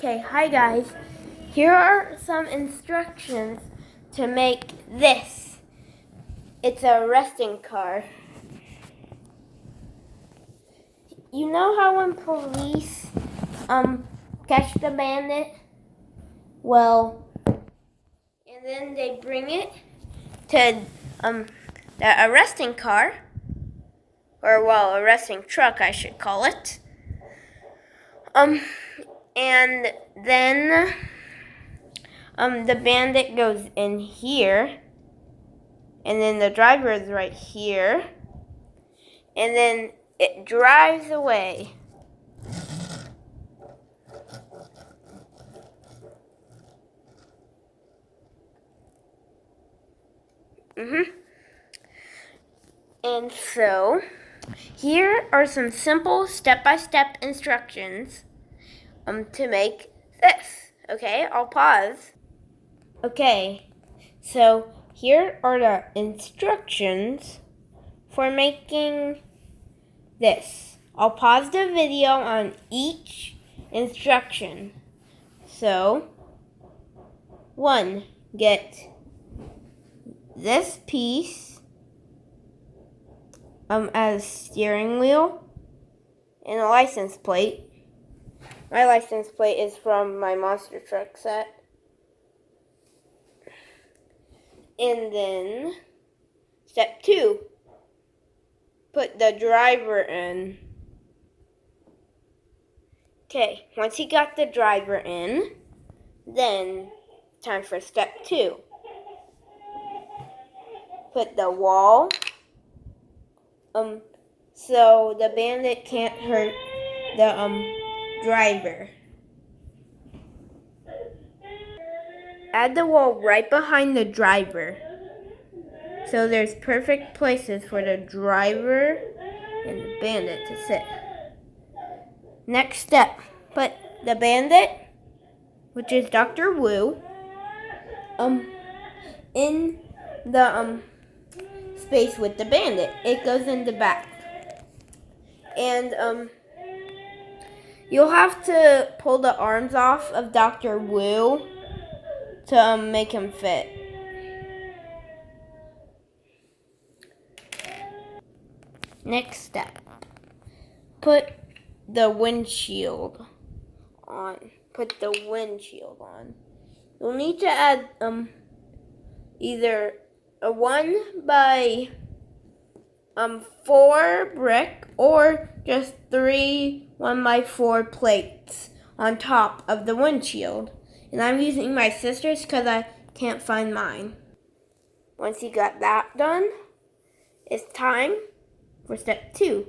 Okay, hi guys. Here are some instructions to make this. It's a resting car. You know how when police catch the bandit? Well, and then they bring it to the arresting car, or arresting truck I should call it. And then the bandit goes in here, and then the driver is right here, and then it drives away. And so, here are some simple step-by-step instructions to make this. Okay, I'll pause. Okay, so here are the instructions for making this. I'll pause the video on each instruction. So, 1, get this piece as steering wheel and a license plate. My license plate is from my monster truck set. And then step 2, put the driver in. Okay, once you got the driver in, then time for step 2. Put the wall so the bandit can't hurt the driver. Add the wall right behind the driver, so there's perfect places for the driver and the bandit to sit. Next step, put the bandit, which is Dr. Wu, in the space with the bandit. It goes in the back. And you'll have to pull the arms off of Dr. Wu to make him fit. Next step, put the windshield on. You'll need to add either a 1x4 brick or just 3 1x4 plates on top of the windshield. And I'm using my sister's because I can't find mine. Once you got that done, it's time for step 2.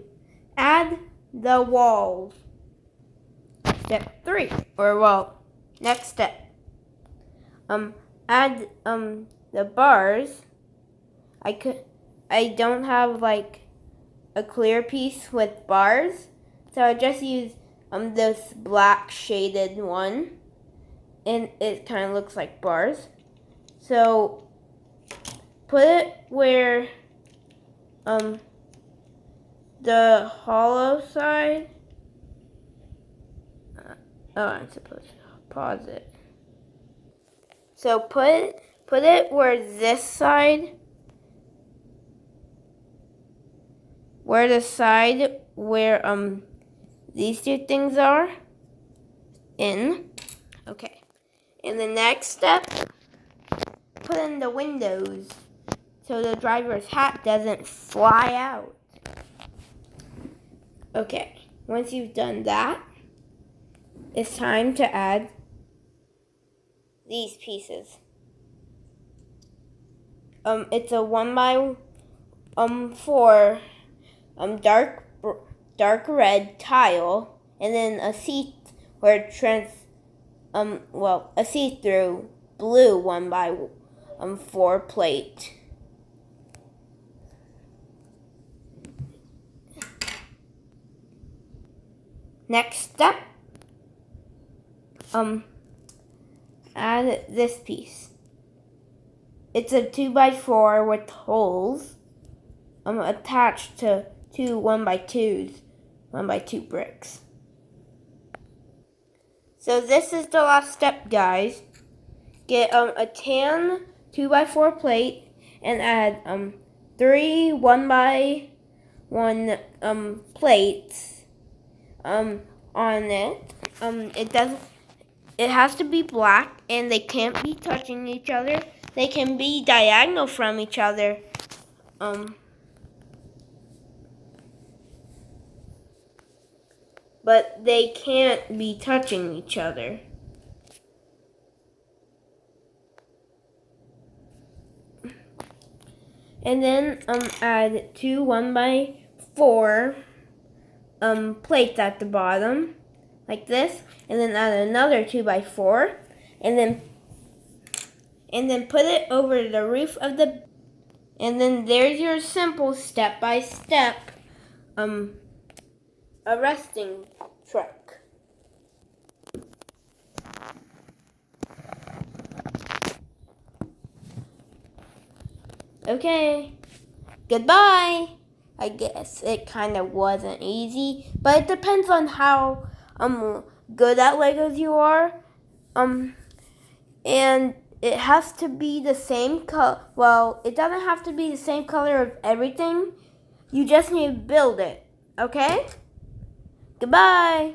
Add the walls. Step 3, next step. Add the bars. I don't have like a clear piece with bars, so I just use this black shaded one, and it kind of looks like bars. So put it where the hollow side. I'm supposed to pause it. So put it where this side, where these two things are in. Okay. And the next step, put in the windows so the driver's hat doesn't fly out. Okay. Once you've done that, it's time to add these pieces. It's a 1x4 dark red tile, and then a see-through blue 1x4 plate. Next step, add this piece. It's a 2x4 with holes attached to 2 1x2 bricks. So this is the last step, guys. Get a tan 2x4 plate and add 3 1x1 plates on it. It has to be black and they can't be touching each other. They can be diagonal from each other. But they can't be touching each other. And then add 2 1x4 plates at the bottom, like this, and then add another 2x4, and then put it over the roof of the. And then there's your simple step-by-step arresting truck. Okay, goodbye. I guess it kind of wasn't easy, but it depends on how good at Legos you are. And it has to be the same color. Well, it doesn't have to be the same color of everything. You just need to build it. Okay? Goodbye.